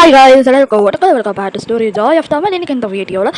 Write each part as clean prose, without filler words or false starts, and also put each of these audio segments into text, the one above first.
Hi guys எல்லாருக்கும் welcome back to Story Joy of Tamil. இன்னைக்கு இந்த வீடியோவில்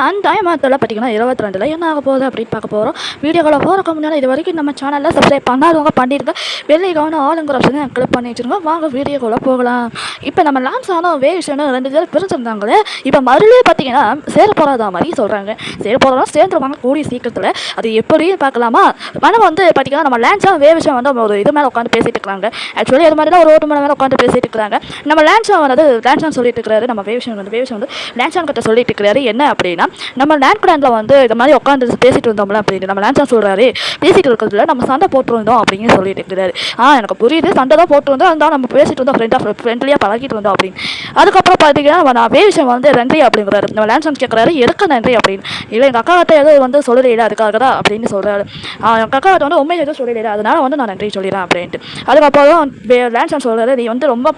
அந்த மாதத்தில் பார்த்தீங்கன்னா 22 என்ன ஆக போகுது அப்படின்னு பார்க்க போகிறோம். வீடியோக்களை போகிறக்கு முன்னால் இது வரைக்கும் நம்ம சேனலில் சப்ஸ்கிரைப் பண்ணாதவங்க பண்ணியிருக்க பெல்லைக்கான ஆளுங்கிற ஆப்ஷனை கிளிக் பண்ணி வச்சுருங்க. வாங்க வீடியோக்குள்ளே போகலாம். இப்போ நம்ம லான்ஸானும் வேவிஷனும் 2 பேர் பிரிஞ்சிருந்தாங்களே, இப்போ மறுபடியும் பார்த்தீங்கன்னா சேர போகிறதா மாதிரி சொல்கிறாங்க. சேர போகிறதா சேர்ந்துருவாங்க கூடிய சீக்கிரத்தில். அது எப்படின்னு பார்க்கலாமா? ஆனால் வந்து பார்த்தீங்கன்னா நம்ம லான்ஸாக வேவிஷன் வந்து ஒரு இது மேலே உட்காந்து பேசிட்டு இருக்கிறாங்க. ஆக்சுவலி அது மாதிரி தான் ஒரு ரோட்டு மேலே உட்காந்து பேசிட்டு இருக்கிறாங்க. நம்ம லான்ஸா வந்து லான்ஸான் சொல்லிட்டு இருக்கிறாரு. நம்ம வேவிஷன் வந்து லான்ஸான் கிட்ட சொல்லிட்டு இருக்கிறாரு என்ன அப்படின்னா, நம்ம லேண்ட் கிராண்டில் வந்து இது மாதிரி உட்காந்து பேசிட்டு இருந்தோம்ல அப்படின்னு நம்ம லான்ஸான் சொல்கிறாரு. பேசிட்டு இருக்கிறதுல நம்ம சண்டை போட்டுருந்தோம் அப்படின்னு சொல்லிட்டு இருக்கிறாரு. எனக்கு புரியுது, சண்டை தான் போட்டுருந்தோம், இருந்தாலும் நம்ம பேசிட்டு இருந்தோம், ஃப்ரெண்ட்லியாக பழகிட்டு இருந்தோம் அப்படின்னு. அதுக்கப்புறம் பார்த்தீங்கன்னா நான் வேவிஷன் வந்து நன்றி அப்படிங்கிறாரு. நம்ம லான்ஸான் கேட்குறாரு எதுக்கு நன்றி அப்படின்னு. இல்லை எங்கள் அக்காட்ட எதுவும் வந்து சொல்லலையில அதுக்காக தான் அப்படின்னு சொல்கிறாரு. எங்கள் அக்காட்ட வந்து உண்மை எதுவும் சொல்லலையில அதனால வந்து நான் நன்றி சொல்லிடுறேன் அப்படின்ட்டு. அதுக்கப்புறம் லான்ஸான் சொல்கிறாரு, நீ வந்து ரொம்ப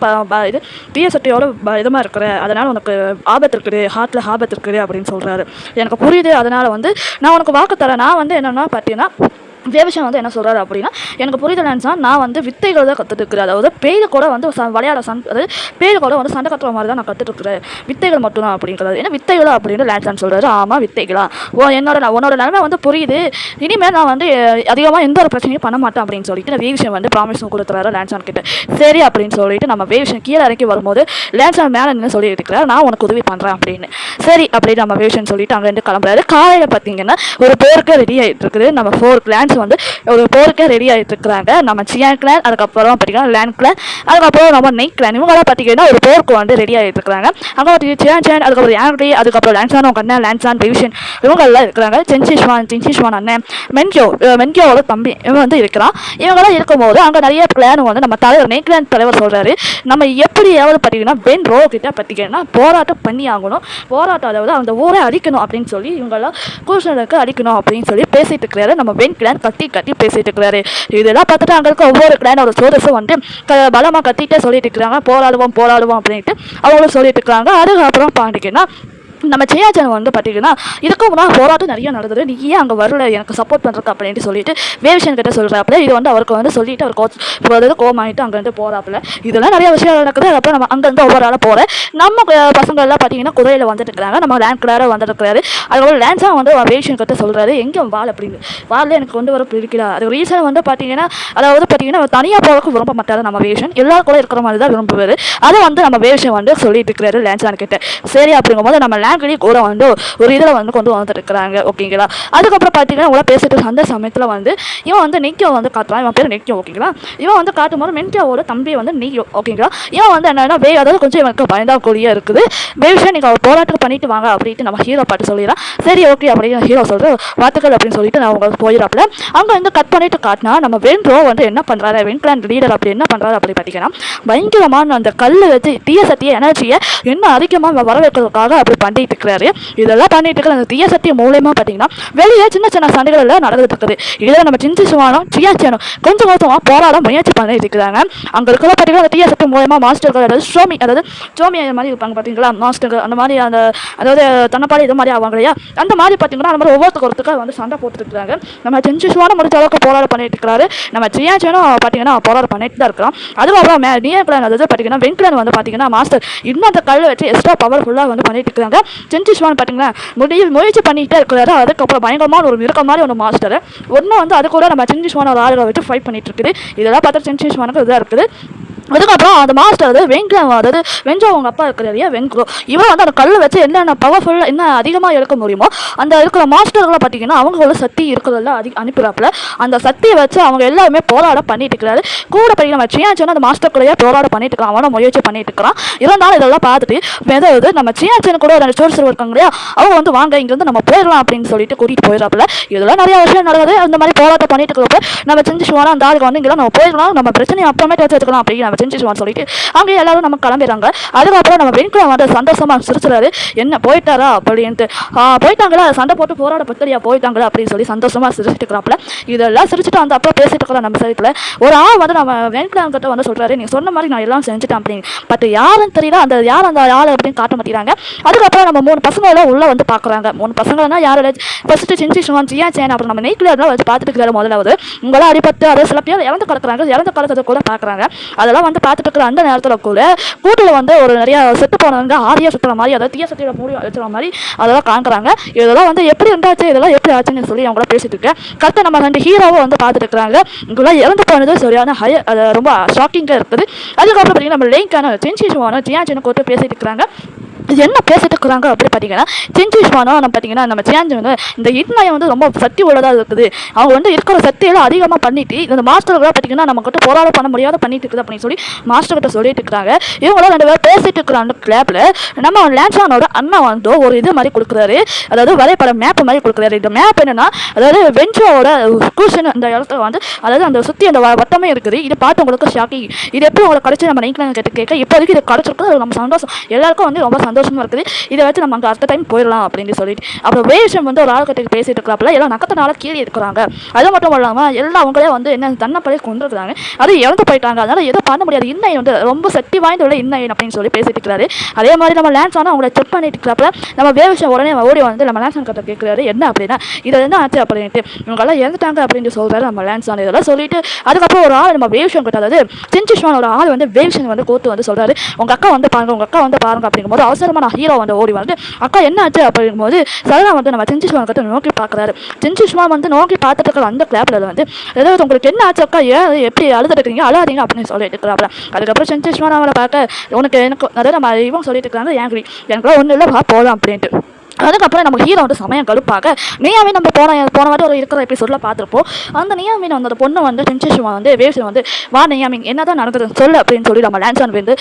இது தீய சக்தியோட இதமாக இருக்கிற, அதனால் உனக்கு ஆபத்து இருக்குது, ஹார்ட்டில் ஆபத்து இருக்குது அப்படின்னு சொல்கிறாரு. எனக்கு புரியுது, அதனால் வந்து நான் உனக்கு வாக்கு தரேன். நான் வந்து என்னென்னா பார்த்தீங்கன்னா வேவிஷன் வந்து என்ன சொல்கிறாரு அப்படின்னா, எனக்கு புரியுது லான்ஸான், நான் வந்து வித்தைகள் தான் கற்றுட்டுருக்குறேன். அதாவது பேய் கூட வந்து விளையாட அதாவது பேய் கூட வந்து சண்டை கட்டுற மாதிரி தான் நான் கற்றுட்டுருக்குறேன், வித்தைகள் மட்டும்தான் அப்படிங்கிறது. ஏன்னா வித்தைகளா அப்படின்னு லான்ஸான் சொல்கிறாரு. ஆமாம் வித்தைகளா, உன்னோட நிலைமை வந்து புரியுது, இனிமேல் நான் வந்து அதிகமாக எந்த ஒரு பிரச்சனையும் பண்ண மாட்டேன் அப்படின்னு சொல்லிட்டு நான் வேவிஷன் வந்து ப்ராமிஸும் கொடுத்துறாரு லான்ஸான் கிட்ட. சரி அப்படின்னு சொல்லிட்டு நம்ம வேவிஷன் கீழே இறக்கி வரும்போது லான்ஸான் மேலே நின்று சொல்லிட்டு இருக்கிறார், நான் உனக்கு உதவி பண்ணுறேன் அப்படின்னு. சரி அப்படின்னு நம்ம வேவிஷன் சொல்லிட்டு அங்கேருந்து கிளம்புறாரு. காலையில் பார்த்தீங்கன்னா ஒரு போருக்கு ரெடி ஆகிட்டு இருக்குது. நம்ம 4 கிளான்ஸ் வந்து ஒரு போருக்கே ரெடி ஆகிட்டு இருக்கிறாங்க. நம்ம சியான் கிளான், அதுக்கப்புறம் பார்த்தீங்கன்னா லேண்ட் கிளான், அதுக்கப்புறம் நம்ம நெய் கிளான், இவங்களாம் பார்த்தீங்கன்னா ஒரு போருக்கு வந்து ரெடி ஆகிட்டு இருக்கிறாங்க. அங்கே சியான் சேன், அதுக்கப்புறம் யான்ரி, அதுக்கப்புறம் லான்ஸான் அவங்க அண்ணன் லான்ஸான் வேவிஷன் இவங்கெல்லாம் இருக்கிறாங்க. சென்சிஷ்வான் அண்ணன் மென்கியோட தம்பி இவன் வந்து இருக்கிறான். இவங்கெல்லாம் இருக்கும்போது அங்கே நிறைய கிளான் வந்து நம்ம தலைவர் நெய் கிளான் தலைவர் சொல்கிறாரு, நம்ம எப்படியாவது பார்த்தீங்கன்னா வென் ரோ கிட்ட பார்த்தீங்கன்னா போராட்டம் பண்ணி ஆகணும், போராட்டம் அதாவது அந்த ஊரை அடிக்கணும் அப்படின்னு சொல்லி இவங்கெல்லாம் கூசலுக்கு அடிக்கணும் அப்படின்னு சொல்லி பேசிட்டு இருக்கிறாரு. நம்ம வென் கிளான் கத்தி பேசிட்டு இருக்கிறாரு. இதெல்லாம் பார்த்துட்டு அங்கே இருக்க ஒவ்வொரு கிளான் ஒரு சோதஸும் வந்து பலமாக கத்திட்டே சொல்லிட்டு இருக்கிறாங்க, போராடுவோம் அப்படின்ட்டு அவங்களும் சொல்லிட்டு இருக்கிறாங்க. அதுக்கப்புறம் பாண்டிங்கன்னா நம்ம சியாச்சன் வந்து பார்த்தீங்கன்னா இதுக்கும் முன்னாடி போராட்டம் நிறைய நடந்தது, நீ ஏன் அங்கே வரல எனக்கு சப்போர்ட் பண்ணுறக்கு அப்படின்ட்டு சொல்லிட்டு வேவிஷன் கிட்ட சொல்கிறாப்புல. இது வந்து அவருக்கு வந்து சொல்லிட்டு அவர் கோமாயிட்டு அங்கேருந்து போகிறாப்புல. இதெல்லாம் நிறைய விஷயம் நடக்குது. அப்புறம் நம்ம அங்கேருந்து ஒவ்வொரு ஆளாக போகிறேன். நம்ம பசங்க எல்லாம் பார்த்தீங்கன்னா குதிரையில் வந்துட்டு இருக்கிறாங்க. நம்ம லேண்ட் கிளாராக வந்துட்டு இருக்கிறாரு. அதுக்கப்புறம் லான்ஸாக வந்து வேவிஷன் கிட்ட சொல்கிறாரு, எங்கே வால் அப்படின்னு. வாலில் எனக்கு கொண்டு வர பிடிக்கல. அது ரீசன் வந்து பார்த்தீங்கன்னா அதாவது பார்த்தீங்கன்னா தனியாக போகிறதுக்கு விரும்ப மாட்டார் நம்ம வேவிஷன், எல்லாரும் கூட இருக்கிற மாதிரி தான் விரும்புவார். அதை வந்து நம்ம வேவிஷன் வந்து சொல்லிட்டு இருக்கிறாரு லான்ஸான் கிட்ட. சரி அப்படிங்கும்போது நம்ம கூட வந்து ஒரு இதில் வந்து கொண்டு வந்துட்டு இருக்கிறாங்க. ஓகேங்களா? அதுக்கப்புறம் பார்த்தீங்கன்னா உங்களை பேசிட்டு அந்த சமயத்தில் வந்து இவன் வந்து நெக்கியோ வந்து காட்டுறான். இவன் பேர் நெக்கியோ. ஓகேங்களா? இவன் வந்து காட்டும்போது மென்கியோட தம்பி வந்து நெய்யோ. ஓகேங்களா? இவன் வந்து என்னன்னா அதாவது கொஞ்சம் இவனுக்கு பயந்தா கூடிய இருக்குது. வேவிஷன் நீங்கள் அவர் போராட்டம் பண்ணிட்டு வாங்க அப்படின்ட்டு நம்ம ஹீரோ பாட்டு சொல்லிடுறான். சரி ஓகே அப்படின்னு ஹீரோ சொல்கிற வார்த்தைகள் அப்படின்னு சொல்லிட்டு நான் உங்களுக்கு போயிடறாப்புல. அங்கே வந்து கட் பண்ணிட்டு காட்டினா நம்ம வென்ரோ வந்து என்ன பண்ணுறாரு, வென்கிளான் லீடர் அப்படி என்ன பண்ணுறாரு அப்படி பார்த்தீங்கன்னா பயங்கரமான அந்த கல் வச்சு தீய சக்திய எனர்ஜியை என்ன அதிகமாக வர வைக்கிறதுக்காக அப்படி பண்ணிட்டு இருக்கிறாரு. இதெல்லாம் பண்ணிட்டு இருக்கிற அந்த தீய சக்தி மூலமா பார்த்தீங்கன்னா வெளியே சின்ன சின்ன சண்டைகள் எல்லாம் நடந்துட்டு இருக்குது. இதில் நம்ம சின்சிஷ்வானும் சியாச்சனும் கொஞ்சம் கொஞ்சமாக போராட முயற்சி பண்ணிட்டு இருக்கிறாங்க. அங்கே இருக்கிற பார்த்தீங்கன்னா அந்த தீய சக்தி மூலமா மாஸ்டர்கள் அதாவது சோமி மாதிரி இருப்பாங்க பார்த்தீங்களா, மாஸ்டர்கள் அந்த மாதிரி அந்த அதாவது தன்னப்பாடு இது மாதிரி ஆவாங்க இல்லையா, அந்த மாதிரி பார்த்தீங்கன்னா அந்த மாதிரி ஒவ்வொருத்தருக்கு வந்து சண்டை போட்டுட்டு இருக்கிறாங்க. நம்ம சின்சிஷ்வானும் முடிஞ்ச அளவுக்கு போராட பண்ணிட்டு இருக்கிறாரு. நம்ம சியாச்சனும் பார்த்தீங்கன்னா போராட பண்ணிட்டு தான் இருக்கிறோம். அதுக்கப்புறம் நியக்ளான் அதாவது பார்த்தீங்கன்னா வென்கிளான் வந்து பார்த்தீங்கன்னா மாஸ்டர் இன்னும் அந்த கல்லை வச்சு எக்ஸ்ட்ரா பவர்ஃபுல்லாக வந்து பண்ணிட்டு இருக்காங்க. சென்சிஷ்வான் பார்த்தீங்கன்னா முயற்சி பண்ணிகிட்டே இருக்கிறாரு. அதுக்கப்புறம் பயங்கரமான ஒரு இருக்க மாதிரி ஒரு மாஸ்டர் ஒன்றும் வந்து அது கூட நம்ம சென்சிஷ்வான் ஒரு ஆளுகளை வச்சு ஃபைட் பண்ணிட்டு இருக்குது. இதெல்லாம் பார்த்தா சென்சிஷ்வானுக்கு இதாக இருக்குது. அதுக்கப்புறம் அந்த மாஸ்டர் அதாவது அதாவது வெஞ்சோ அவங்க அப்பா இருக்கிற வெங்கோ இவன் வந்து அந்த கல்லை வச்சு என்னென்ன பவர்ஃபுல்லாக என்ன அதிகமாக எடுக்க முடியுமோ அந்த இருக்கிற மாஸ்டர்களை பார்த்தீங்கன்னா அவங்களோட சக்தி இருக்கிறதெல்லாம் அனுப்பிடுறாப்புல. அந்த சக்தியை வச்சு அவங்க எல்லாருமே போராட பண்ணிட்டு இருக்கிறாரு. கூட படிக்கிற சியாச்சனும் அந்த மாஸ்டர் கூடயே போராட பண்ணிட்டு இருக்கான், அவனை முயற்சி பண்ணிட்டு இருக்கிறான். இருந்தாலும் இதெல்லாம் பார்த்துட்டு அதாவது நம்ம சியாச்சனு கூட ஒரு சோர்ஸ் இருக்காங்க இல்லையா, அவங்க வந்து வாங்க இங்கேருந்து நம்ம போயிடலாம் அப்படின்னு சொல்லிட்டு கூட்டிகிட்டு போயிடறாப்புல. இதெல்லாம் நிறைய விஷயம் நடக்குது. அந்த மாதிரி போராட்டம் பண்ணிட்டு இருக்கிறப்ப நம்ம செஞ்சுச்சுவானா அந்த ஆளுக்கு வந்து இங்கெல்லாம் நம்ம போயிடலாம், நம்ம பிரச்சனையை அப்புறமே வச்சுக்கலாம் அப்படின்னு செஞ்சுச்சுவான்னு சொல்லிட்டு அங்கே எல்லாரும் நம்ம கிளம்பிடுறாங்க. அதுக்கப்புறம் நம்ம வெண்குளம் வந்து சந்தோஷமாக சிரிச்சுறாரு, என்ன போயிட்டாரா அப்படின்ட்டு. போயிட்டாங்களா, சண்டை போட்டு போராட பத்திரியா போயிட்டாங்களா அப்படின்னு சொல்லி சந்தோஷமாக சிரிச்சுட்டு இருக்கிறாப்புல. இதெல்லாம் சிரிச்சுட்டு அந்த அப்போ பேசிட்டு இருக்கிற நம்ம சைட்டில் ஒரு ஆள் வந்து நம்ம வெண்குளம் கிட்ட வந்து சொல்கிறாரு, நீங்கள் சொன்ன மாதிரி நான் எல்லாம் செஞ்சுட்டேன் அப்படின்னு. பட் யாருன்னு தெரியல, அந்த யார் அந்த ஆள் அப்படின்னு காட்ட மாட்டேங்கிறாங்க. அதுக்கப்புறம் நம்ம 3 பசங்க எல்லாம் உள்ள வந்து பார்க்குறாங்க. 3 பசங்கன்னா யாரோட ஃபர்ஸ்ட்டு சென்சிஷ்வான் சியாச்சன் அப்புறம் நம்ம நெய்க்லாம் வச்சு பார்த்துட்டு இருக்கிற முதலாவது உங்களாம் அடிபட்டு அதை சில பேர் இறந்து கிடக்குறாங்க. இறந்து கிடக்கிறத கூட பார்க்குறாங்க. அதெல்லாம் வந்து பார்த்துட்டு இருக்கிற அந்த நேரத்தில் கூட கூட்டில் வந்து ஒரு நிறைய செத்து போனவங்க ஆரியா சுற்றுற மாதிரி, அதாவது தீய சக்தியோட மூடி வச்சுற மாதிரி அதெல்லாம் காண்கிறாங்க. இதெல்லாம் வந்து எப்படி இருந்தாச்சு, இதெல்லாம் எப்படி ஆச்சுன்னு சொல்லி அவங்க கூட பேசிட்டு இருக்கேன். கரெக்டாக நம்ம 2 ஹீரோவை வந்து பார்த்துட்டு இருக்கிறாங்க. இங்கெல்லாம் இறந்து போனது சரியான அது ரொம்ப ஷாக்கிங்காக இருக்குது. அதுக்கப்புறம் பார்த்தீங்கன்னா நம்ம லேங்கான சென்சிஷுவான ஜியான்ஜினை கூட்டு பேசிட்டு இருக்கிறாங்க. இது என்ன பேசிட்டு இருக்கிறாங்க அப்படி பார்த்தீங்கன்னா, சென்சிஷ்வானோ நம்ம பார்த்தீங்கன்னா நம்ம சியான்ஜி வந்து இந்த இட்நாயை வந்து ரொம்ப சக்தி உள்ளதாக இருக்குது. அவங்க வந்து இருக்கிற சக்தியெல்லாம் அதிகமாக பண்ணிட்டு இந்த மாஸ்டர்களை பார்த்தீங்கன்னா நம்ம கிட்ட போராட பண்ண முடியாத பண்ணிட்டு இருக்குது அப்படின்னு சொல்லி மாஸ்டர் கிட்ட சொல்லிட்டு இருக்கிறாங்க. இவங்களும் 2 பேரும் பேசிட்டு இருக்கிற அந்த கிளாப்ல நம்ம லான்சானோட அண்ணா வந்து ஒரு இது மாதிரி கொடுக்குறாரு, அதாவது வரைபட மேப் மாதிரி கொடுக்குறாரு. இந்த மேப் என்னன்னா, அதாவது வெஞ்சோட கூஷன் அந்த இடத்துல வந்து, அதாவது அந்த சுற்றி அந்த வட்டமே இருக்குது. இது பார்த்து உங்களுக்கு ஷாக்கிங். இது எப்படி உங்களுக்கு கிடைச்சி நம்ம நைட்லாம் கேட்க இப்போதைக்கு இது கிடைச்சிருக்கு, நம்ம சந்தோஷம், எல்லாருக்கும் வந்து ரொம்ப சந்தோஷமா இருக்குது. இதை வச்சு நம்ம அங்கே அடுத்த டைம் போயிடலாம் அப்படின்னு சொல்லிட்டு அப்புறம் வேஷம் வந்து ஒரு ஆள்கிட்ட பேசிட்டு இருக்கிறாப்புல எல்லாம் நக்கத்தினால கீழே இருக்கிறாங்க. அது மட்டும் இல்லாமல் எல்லாம் அவங்களே வந்து என்ன தன்னப்படையே கொண்டு இருக்கிறாங்க, அது இறந்து போயிட்டாங்க. அதனால எதுவும் பண்ண முடியாது, இன்னை வந்து ரொம்ப சக்தி வாய்ந்த உள்ள இன்னை அப்படின்னு சொல்லி பேசிட்டு இருக்கிறாரு. அதே மாதிரி நம்ம லான்சானா அவங்கள செக் பண்ணிட்டு இருக்கிறாப்புல நம்ம வேஷம் உடனே ஓடி வந்து நம்ம லான்சான் கிட்ட கேட்கிறாரு, என்ன அப்படின்னா இதில் என்ன ஆச்சு அப்படின்ட்டு. இவங்கெல்லாம் இறந்துட்டாங்க அப்படின்னு சொல்றாரு நம்ம லான்சான். இதெல்லாம் சொல்லிட்டு அதுக்கப்புறம் ஒரு ஆள் நம்ம வேஷம் கிட்ட, அதாவது சென்சிஷ்வானோட ஆள் வந்து வேஷன் வந்து கோத்து வந்து சொல்றாரு, உங்க அக்கா வந்து பாருங்க, உங்க அக்கா வந்து பாருங்க அப்படிங்கும்போது அவசரமான ஹீரோ வந்து ஓடி வந்து அக்கா என்ன ஆச்சு அப்படிங்கும்போது சரணா வந்து நம்ம சென்சிஷ்வான் கிட்ட நோக்கி பார்க்குறாரு. சென்சிஷ்வான் வந்து நோக்கி பார்த்துட்டு இருக்கிற அந்த கிளாப்ல வந்து ஏதாவது உங்களுக்கு என்ன ஆச்சு அக்கா, ஏன் எப்படி அழுதுட்டு இருக்கீங்க, அழாதீங்க அப்படின்னு சொல்லிட்டு இருக்கிறாப்ல. அதுக்கப்புறம் சென்சிஷ்வான் அவளை பார்க்க எனக்கு அதாவது நம்ம இவங்க சொல்லிட்டு இருக்காங்க, எனக்கு ஒன்றும் இல்லை வா போகலாம் அப்படின்ட்டு. அதுக்கப்புறம் நம்ம ஹீரோ வந்து சமயம் கடுப்பாக நியாமே நம்ம போன வாட்டி ஒரு இருக்கிற எபிசோட்ல பார்த்துருப்போம். அந்த நியாமின் வந்து அந்த பொண்ணு வந்து சென்சேஷன் வந்து வேஷம் வந்து வா நியாமிங் என்ன தான் நடக்குது சொல்லு அப்படின்னு சொல்லி நம்ம லான்சான் வந்து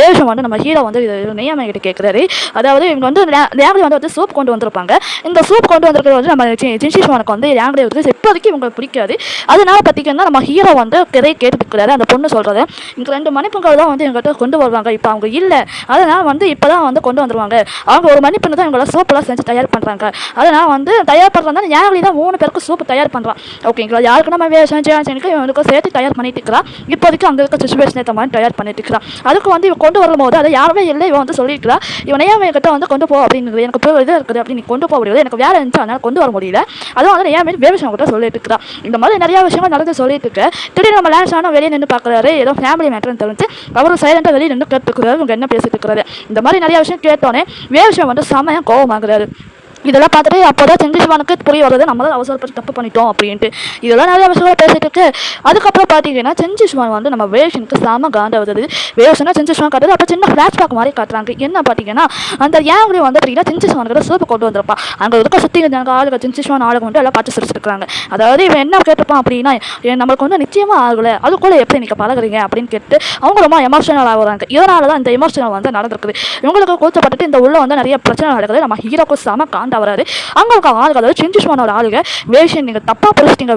வேஷம் வந்து நம்ம ஹீரோ வந்து நியாமி கிட்ட கேட்குறாரு. அதாவது இவங்க வந்து லேங்கடி வந்து சூப் கொண்டு வந்திருப்பாங்க. இந்த சூப் கொண்டு வந்திருக்கிறது வந்து நம்ம சென்சேஷனுக்கு வந்து லேங்கடி வந்து இப்போதைக்கு இவங்களுக்கு பிடிக்காது. அதனால பார்த்தீங்கன்னா நம்ம ஹீரோ வந்து கிரையை கேட்டுக்கிறாரு. அந்த பொண்ணு சொல்றது இங்கே 2 மன்னிப்புகள் தான் வந்து எங்கள்கிட்ட கொண்டு வருவாங்க, இப்போ அவங்க இல்லை, அதனால வந்து இப்போ தான் வந்து கொண்டு வந்துருவாங்க. அவங்க ஒரு மன்னிப்புன்னு தான் இவங்கள சூப் செஞ்சு தயார் பண்ணுறாங்க. அதனால் வந்து தயார் பண்ணுறதுனால யாருலி தான் 3 பேருக்கு சூப்பு தயார் பண்ணுறான். ஓகேங்களா, யாருக்கு நம்ம செஞ்சுக்கு இவனுக்கு சேர்த்து தயார் பண்ணிட்டு இருக்கிறான். இப்போதைக்கு அங்கே இருக்க சுச்சுவேஷன் ஏற்ற மாதிரி தயார் பண்ணிட்டு இருக்கிறான். அதுக்கு வந்து இவன் கொண்டு வரும்போது அதை யாருமே இல்லை, இவன் வந்து சொல்லியிருக்கிறா இவனையே கிட்ட வந்து கொண்டு போ அப்படின்னு, எனக்கு போய் இது இருக்குது அப்படின்னு நீ கொண்டு போக முடியாது, எனக்கு வேலை இருந்துச்சு அதனால் கொண்டு வர முடியல, அதுவும் வந்து ஏன் வேவிஷம் கிட்ட சொல்லிட்டு இருக்கிறான். இந்த மாதிரி நிறையா விஷயங்கள் நடந்து சொல்லிட்டு இருக்கு. திடீர்னு நம்ம லான்ஸான வெளியே நின்று பார்க்குறாரு, ஏதோ ஃபேமிலி மேட்டர்னு தெரிஞ்சு அவரும் சைலண்டாக வெளியே நின்று கேட்டுக்கிறாரு இவங்க என்ன பேசிட்டு இருக்கிறாரு. இந்த மாதிரி நிறைய விஷயம் கேட்டோன்னே வேவிஷம் வந்து செமையாக கோவமாக்குறாரு. இதெல்லாம் பார்த்துட்டு அப்போ தான் சென்சிஷ்வானுக்கு புரிய வருது நம்ம தான் அவசரப்பட்டு தப்பு பண்ணிட்டோம் அப்படின்ட்டு. இதெல்லாம் நிறைய விஷயங்கள் பேசிட்டு இருக்கு. அதுக்கப்புறம் பார்த்தீங்கன்னா சென்சிஷ்வான் வந்து நம்ம வேஷனுக்கு சாம காண்ட வருது. வேஷனா சென்சிஷ்வான் காட்டுறது அப்போ சின்ன ஃப்ளாஷ்பேக் மாதிரி காட்டுறாங்க. என்ன பார்த்தீங்கன்னா அந்த ஏங்கடி வந்து பார்த்தீங்கன்னா சென்சிஷ்வான் கிட்ட சூப்பு கொண்டு வந்திருப்பான். அங்கே இருக்க சுற்றி ஆளுங்க சென்சிஷ்வான் ஆளுங்க வந்து எல்லாம் பார்த்து சிரிச்சிருக்காங்க. அதாவது இவன் என்ன கேட்டுப்பான் அப்படின்னா நம்மளுக்கு வந்து நிச்சயமாக ஆகலை, அதுக்குள்ளே எப்படி நீங்கள் பழகுறீங்க அப்படின்னு கேட்டு அவங்க ரொம்ப எமோஷனல் ஆகுறாங்க. இதனால தான் இந்த எமோஷனல் வந்து நடந்திருக்குது. இவங்களுக்கு கூச்சப்பட்டுட்டு இந்த உள்ள வந்து நிறைய பிரச்சனை நடக்குது. நம்ம ஹீரோக்கு சாம காண்ட வராரு. அங்க இருக்க ஆளுங்க, அதாவது சென்சிஷ்வானோட ஆளுங்க வேஷன் நீங்க தப்பா புரிச்சிட்டீங்க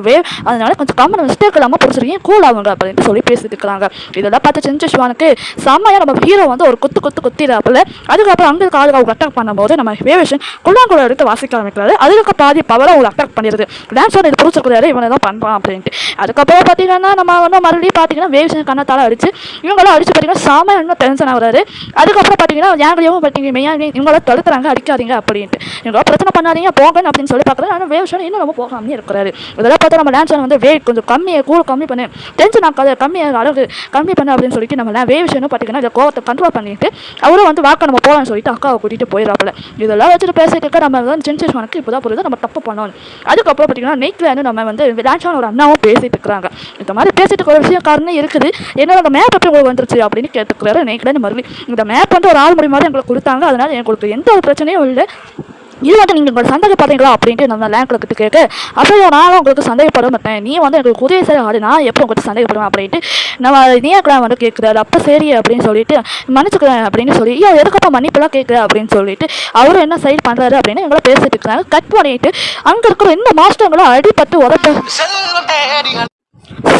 அதனால கொஞ்சம் கம்மன் மிஸ்டேக் இல்லாம புரிச்சிருக்கீங்க கூல் ஆகுங்க அப்படின்னு சொல்லி பேசிட்டு இருக்காங்க. இதெல்லாம் பார்த்து சென்சிஷ்வானுக்கு செம்மையா நம்ம ஹீரோ வந்து ஒரு குத்திடாப்புல. அதுக்கப்புறம் அங்க இருக்க ஆளுங்க அவங்க அட்டாக் பண்ணும்போது நம்ம வேஷன் குள்ளாங்குள்ள எடுத்து வாசிக்க ஆரம்பிக்கிறாரு. அதுக்கு பாதி பவரை அவங்க அட்டாக் பண்ணிடுது. டான்ஸோட இது புரிச்சிருக்கிறாரு இவனை தான் பண்றான் அப்படின்ட்டு. அதுக்கப்புறம் பார்த்தீங்கன்னா நம்ம வந்து மறுபடியும் பார்த்தீங்கன்னா வேஷன் கண்ணத்தால அடிச்சு இவங்களாம் அடிச்சு பார்த்தீங்கன்னா செம்மையா இன்னும் டென்ஷன் ஆகுறாரு. அதுக்கப்புறம் பார்த்தீங்கன்னா யாங்களையும் பார்த்தீங்கன்னா இவங்கள தடுத்துறாங்க, அடிக்காதீங்க அப்படின்ட்டு. இவங்க பிரச்சனை பண்ணாதீங்க போங்க அப்படின்னு சொல்லி பார்க்குறாரு. ஆனால் வேவ்ஷன் இன்னும் ரொம்ப போகாமே இருக்கிறாரு. இதெல்லாம் பார்த்தா நம்ம டான்ஸர் வந்து வெயிட் கொஞ்சம் கம்மி பண்ணு, டென்ஷன் ஆக்காத, அளவுக்கு கம்மி பண்ணு அப்படின்னு சொல்லிட்டு நம்ம வேவ்ஷனும் பார்த்தீங்கன்னா இந்த கோவத்தை கண்ட்ரோல் பண்ணிட்டு அவரும் வந்து வாக்க நம்ம போகலான்னு சொல்லிட்டு அக்காவை கூட்டிகிட்டு போயிடறாப்புல. இதெல்லாம் வச்சுட்டு பேசிட்டு இருக்க நம்ம வந்து சென்சேஷனுக்கு இப்போ தான் புரியுது நம்ம தப்பு பண்ணணும். அதுக்கப்புறம் பார்த்தீங்கன்னா நைட்டில் நம்ம வந்து டான்ஸான அண்ணாவும் பேசிட்டு இருக்கிறாங்க. இந்த மாதிரி பேசிட்டு ஒரு விஷயம் காரணம் இருக்குது, என்னோட அந்த மேப் எப்படி உங்களுக்கு வந்துருச்சு அப்படின்னு கேட்டுக்கிறாரு. நைட்டில் மறுபடியும் இந்த மேப் வந்து ஒரு ஆள் மூலியமாக எங்களுக்கு கொடுத்தாங்க, அதனால எங்களுக்கு எந்த ஒரு பிரச்சனையும் இல்லை, இது வந்து நீங்கள் உங்களோட சந்தேகப்படுறீங்களா அப்படின்ட்டு நம்ம லேங்கில் கிட்ட கேட்க அப்புறம் நானும் உங்களுக்கு சந்தேகப்பட மாட்டேன், நீ வந்து எனக்கு உதவி செய்ய ஆடு, நான் எப்போ உங்களுக்கு சந்தேகப்படுவேன் அப்படின்ட்டு நம்ம நீக்கெல்லாம் வந்து கேட்குறாரு. அப்போ சரி அப்படின்னு சொல்லிட்டு மன்னிச்சுக்கிறேன் அப்படின்னு சொல்லி எதுக்கப்போ மன்னிப்பெல்லாம் கேட்குற அப்படின்னு சொல்லிட்டு அவரும் என்ன சைட் பண்ணுறாரு அப்படின்னு எங்களை பேசிட்டு இருக்கிறாங்க. கட் பண்ணிட்டு அங்கே இருக்கிற இந்த மாஸ்டர்களும் அடிப்பட்டு உதப்ப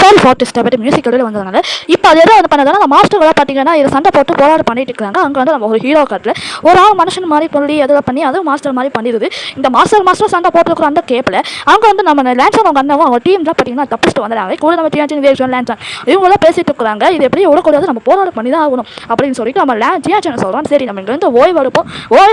சாரி ஃபார் டிஸ்டர்ப் மியூசிக் வெளியில் வந்ததுனால இப்போ அது எதாவது வந்து பண்ணதால அந்த மாஸ்டர்களாக பார்த்தீங்கன்னா இதை சண்டை போட்டு போராட பண்ணிட்டு இருக்காங்க. அங்கே வந்து நம்ம ஒரு ஹீரோ காட்டில் ஒரு ஆள் மனுஷன் மாதிரி சொல்லி எதாவது பண்ணி அதுவும் மாஸ்டர் மாதிரி பண்ணிடுது. இந்த மாஸ்டர் சண்டை போட்டுருக்குற அந்த கேப்பில் அங்கே வந்து நம்ம லேன்சன் அவங்க அண்ணாவும் அவங்க டீம் தான் பார்த்தீங்கன்னா தப்பிச்சுட்டு வந்துடுறாங்க. கூட நம்ம டியாச்சின் வேஷன் லேன்சன் இவங்களாம் பேசிட்டு இருக்கிறாங்க. இது எப்படி விடக்கூடாது, நம்ம போராட பண்ணி தான் ஆகணும் அப்படின்னு சொல்லிட்டு நம்ம டியாச்சின் சொல்கிறோம். சரி நம்ம இங்கே வந்து ஓய்வு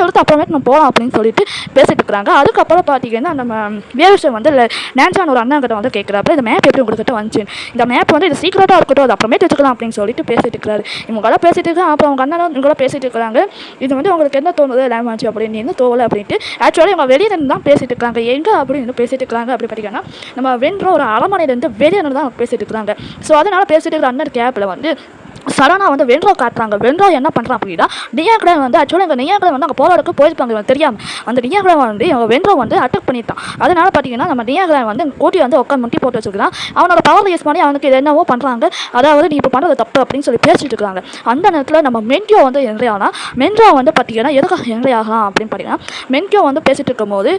எடுத்து அப்புறமேட்டு நம்ம போகலாம் அப்படின்னு சொல்லிட்டு பேசிட்டு இருக்கிறாங்க. அதுக்கப்புறம் பார்த்தீங்கன்னா நம்ம வேஷன் வந்து லேன்சன் ஒரு அண்ணா கிட்ட வந்து கேட்குறாப்புல இந்த மேப் எப்படி உங்கள்கிட்ட வந்து கிச்சன். இந்த மேப் வந்து இது சீக்கிரட்டாக இருக்கட்டும், அது அப்புறமேட்டு வச்சுக்கலாம் அப்படின்னு சொல்லிட்டு பேசிட்டு இருக்கிறாரு. இவங்களாம் பேசிட்டு இருக்காங்க. அப்புறம் அவங்க அண்ணனும் இவங்களாம் பேசிட்டு இருக்கிறாங்க. இது வந்து உங்களுக்கு என்ன தோணுது லேமாச்சு அப்படின்னு என்ன தோவலை அப்படின்ட்டு. ஆக்சுவலி அவங்க வெளியே இருந்து தான் பேசிட்டு இருக்காங்க. எங்கே அப்படின்னு பேசிட்டு இருக்காங்க அப்படி பார்த்தீங்கன்னா நம்ம வென்ற ஒரு அரமனையிலேருந்து வெளியே இருந்து தான் பேசிட்டு இருக்கிறாங்க. ஸோ அதனால் பேசிட்டு இருக்கிற அண்ணன் கேப்பில் வந்து சடனாக வந்து வென்றோ காட்டுறாங்க. வென்றோ என்ன பண்ணுறான் அப்படின்னா நியாக்ரன் வந்து ஆக்சுவலாக எங்கள் நியாக்ரன் வந்து அங்கே போராடுக்கு போயிருப்பாங்க இவங்க தெரியாமல். அந்த நியாக்ரன் வந்து எங்கள் வென்றோ வந்து அட்டாக் பண்ணிட்டான். அதனால் பார்த்தீங்கன்னா நம்ம நியாக்ரன் வந்து கூட்டி வந்து உட்காந்து முட்டி போட்டு வச்சுருக்கான். அவனோட பவர் யூஸ் பண்ணி அவனுக்கு இது என்னவோ பண்ணுறாங்க. அதாவது நீ இப்போ பண்ணுறது தப்பு அப்படின்னு சொல்லி பேசிட்டு இருக்காங்க. அந்த நேரத்தில் நம்ம மென்கியோ வந்து என்ட்ரி ஆனால் மென்ட்ரோ வந்து பார்த்தீங்கன்னா எதுக்காக என்ட்ரி ஆகலாம் அப்படின்னு பார்த்தீங்கன்னா மென்கியோ வந்து பேசிட்டு இருக்கும்போது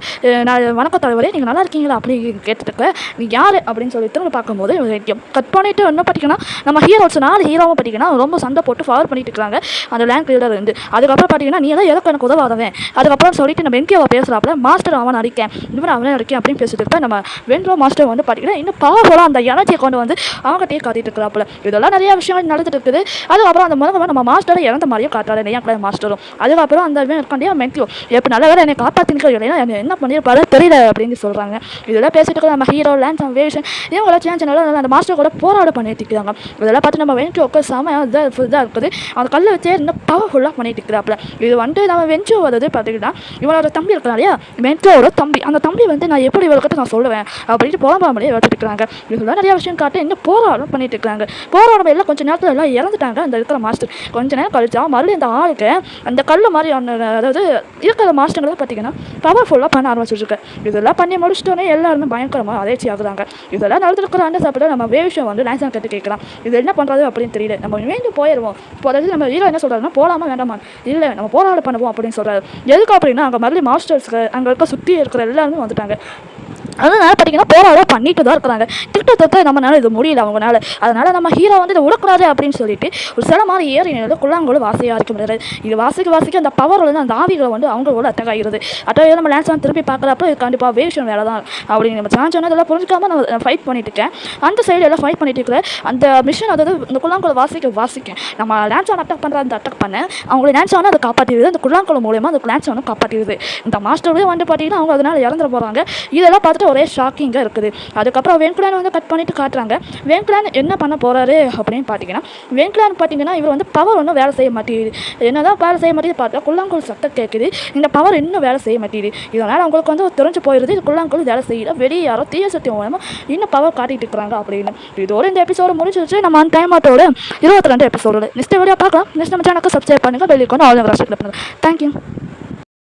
நான் வணக்க தலைவரே நீங்கள் நல்லா இருக்கீங்களா அப்படின்னு கேட்டுட்டு இருக்க நீ யார் அப்படின்னு சொல்லி திரும்ப பார்க்கும்போது கட் பண்ணிவிட்டு என்ன பார்த்தீங்கன்னா நம்ம ஹீரோஸ் 4 ஹீரோவும் பார்த்தீங்கன்னா ரொம்ப சண்டை போட்டு ஃபவர் பண்ணிட்டு இருக்காங்க அந்த லேண்ட் கிளீடர் இருந்து. அதுக்கப்புறம் பார்த்தீங்கன்னா நீ எல்லாம் எதுக்கு எனக்கு உதவாதவன் அதுக்கப்புறம் சொல்லிட்டு நம்ம வென்கியோவை பேசுகிறாப்புல மாஸ்டர் அவன் அடிக்கேன் இவன் அவனே அடிக்கேன் அப்படின்னு பேசிட்டு இருப்பேன். நம்ம வென்றோ மாஸ்டர் வந்து பார்த்தீங்கன்னா இன்னும் பவர்ஃபுல்லாக அந்த எனர்ஜியை கொண்டு வந்து அவங்ககிட்டயே காட்டிட்டு இருக்கிறாப்புல. இதெல்லாம் நிறைய விஷயங்கள் நடந்துட்டு இருக்குது. அதுக்கப்புறம் அந்த முதல்ல நம்ம மாஸ்டரை இறந்த மாதிரியும் காட்டுறாரு நெய்யாக்கள மாஸ்டரும். அதுக்கப்புறம் அந்த இருக்காண்டியா மென்கியோ எப்போ நல்ல வேலை என்னை காப்பாற்றினிக்கோ இல்லைன்னா என்ன பண்ணியிருப்பாரு தெரியல அப்படின்னு சொல்கிறாங்க. இதெல்லாம் பேசிட்டு இருக்க நம்ம ஹீரோ லேண்ட் வேஷன் இவங்கள சேஞ்ச் அந்த மாஸ்டர் கூட போராட பண்ணிட்டு இருக்காங்க. இதெல்லாம் பார்த்து நம்ம வென்கியோக்கு இதாக இருக்குது. அந்த கல்லை வச்சே இன்னும் பவர்ஃபுல்லாக பண்ணிட்டு இருக்கிறாப்புல. இது வந்து நம்ம வென்ச்சோ வருது பார்த்தீங்கன்னா இவனோட தம்பி இருக்கிறான் இல்லையா வென்ச்சோட தம்பி. அந்த தம்பி வந்து நான் எப்படி இவர்கிட்ட நான் சொல்லுவேன் அப்படின்ட்டு புலம்பாமலே வச்சுட்டு இருக்கிறாங்க. இதெல்லாம் நிறைய விஷயம் காட்டு இன்னும் போராடம் பண்ணிட்டு இருக்காங்க. போராடம் எல்லாம் கொஞ்சம் நேரத்தில் எல்லாம் இறந்துட்டாங்க அந்த இருக்கிற மாஸ்டர். கொஞ்ச நேரம் கழிச்சா மறுபடியும் அந்த ஆளுக்கு அந்த கல் மாதிரி அதாவது இருக்கிற மாஸ்டர்களை பார்த்தீங்கன்னா பவர்ஃபுல்லாக பண்ண ஆரம்பிச்சிருக்கு. இதெல்லாம் பண்ணி முடிச்சிட்டோன்னே எல்லாருமே பயங்கரமாக அதிர்ச்சி ஆகுறாங்க. இதெல்லாம் நடந்துருக்கிற அந்த சாப்பிட்டு நம்ம வேஷம் வந்து லைசன்ஸ் கட்டு கேட்கலாம். இது என்ன பண்ணுறது அப்படின்னு தெரியல. நம்ம வேண்டி போயிடுவோம். இப்போ அதாவது நம்ம ஹீரோ என்ன சொல்கிறாருன்னா போகலாமா வேண்டாமா இல்லை நம்ம போராட பண்ணுவோம் அப்படின்னு சொல்கிறாரு. எதுக்கு அப்படின்னா அங்கே மறுபடியும் மாஸ்டர்ஸ்க்கு அங்கே இருக்க சுற்றி இருக்கிற எல்லாருமே வந்துட்டாங்க. அதனால் பார்த்தீங்கன்னா போராட பண்ணிட்டு தான் இருக்கிறாங்க. திட்டத்தை நம்மளால இது முடியல அவங்களால. அதனால் நம்ம ஹீரோ வந்து இதை விடக்கூடாது அப்படின்னு சொல்லிட்டு ஒரு சில மாதிரி ஏறி குள்ளாங்கோடு வாசையாக இருக்க முடியாது. இது வாசிக்க அந்த பவர் வந்து அந்த ஆவிகளை வந்து அவங்களோட அட்டாக் ஆகிடுது. அட்டாக நம்ம லேன்ஸ் திருப்பி பார்க்குறப்ப இது கண்டிப்பாக வேஷன் வேலை தான் அப்படின்னு நம்ம சான்ஸ் இதெல்லாம் புரிஞ்சுக்காம நான் ஃபைட் பண்ணிட்டு இருக்கேன். அந்த சைடு எல்லாம் ஃபைட் பண்ணிட்டு இருக்கிற அந்த மிஷன் அதாவது இந்த குள்ளாங்கோடு வாசிக்க நம்ம லேன்ஸ் அட்டாக் பண்ணுற அந்த அட்டாக் பண்ண அவங்களோட லேன்ஸ் அதை காப்பாற்றிடுது. அந்த குள்ளாங்கோடு மூலயமா அந்த லேன்ஸ் காப்பாற்றிடுது. இந்த மாஸ்டரே வந்து பார்த்தீங்கன்னா அவங்க அதனால் இறந்துட போகிறாங்க. இதெல்லாம் பார்த்துட்டு ஒரே ஷாக்கிங்காக இருக்குது. அதுக்கப்புறம் வென்கிளான் வந்து கட் பண்ணிட்டு காட்டுறாங்க. வென்கிளான் என்ன பண்ண போகிறாரு அப்படின்னு பார்த்தீங்கன்னா வென்கிளான் பார்த்தீங்கன்னா இவர் வந்து பவர் ஒன்றும் வேலை செய்ய மாட்டேங்குது. என்னதான் வேலை செய்ய மாட்டேங்குது பார்த்தா குள்ளாங்கோல் சத்தம் கேட்குது. இந்த பவர் இன்னும் வேலை செய்ய மாட்டேங்குது. இதனால் அவங்களுக்கு வந்து தெரிஞ்சு போயிடுது இது குள்ளாங்கோல் வேலை செய்யல. வெளியே யாரோ தீய சக்தி மூலமாக இன்னும் பவர் காட்டிட்டு இருக்கிறாங்க அப்படின்னு. இதோட இந்த எபிசோடு முடிச்சிருச்சு. நம்ம அந்த டைமாட்டோட 22 எபிசோடு நெக்ஸ்ட் வீடியோ பார்க்கலாம். நெக்ஸ்ட் நம்ம சேனலுக்கு சப்ஸ்கிரைப் பண்ணுங்கள். Bell icon all over click பண்ணுங்கள். தேங்க்யூ.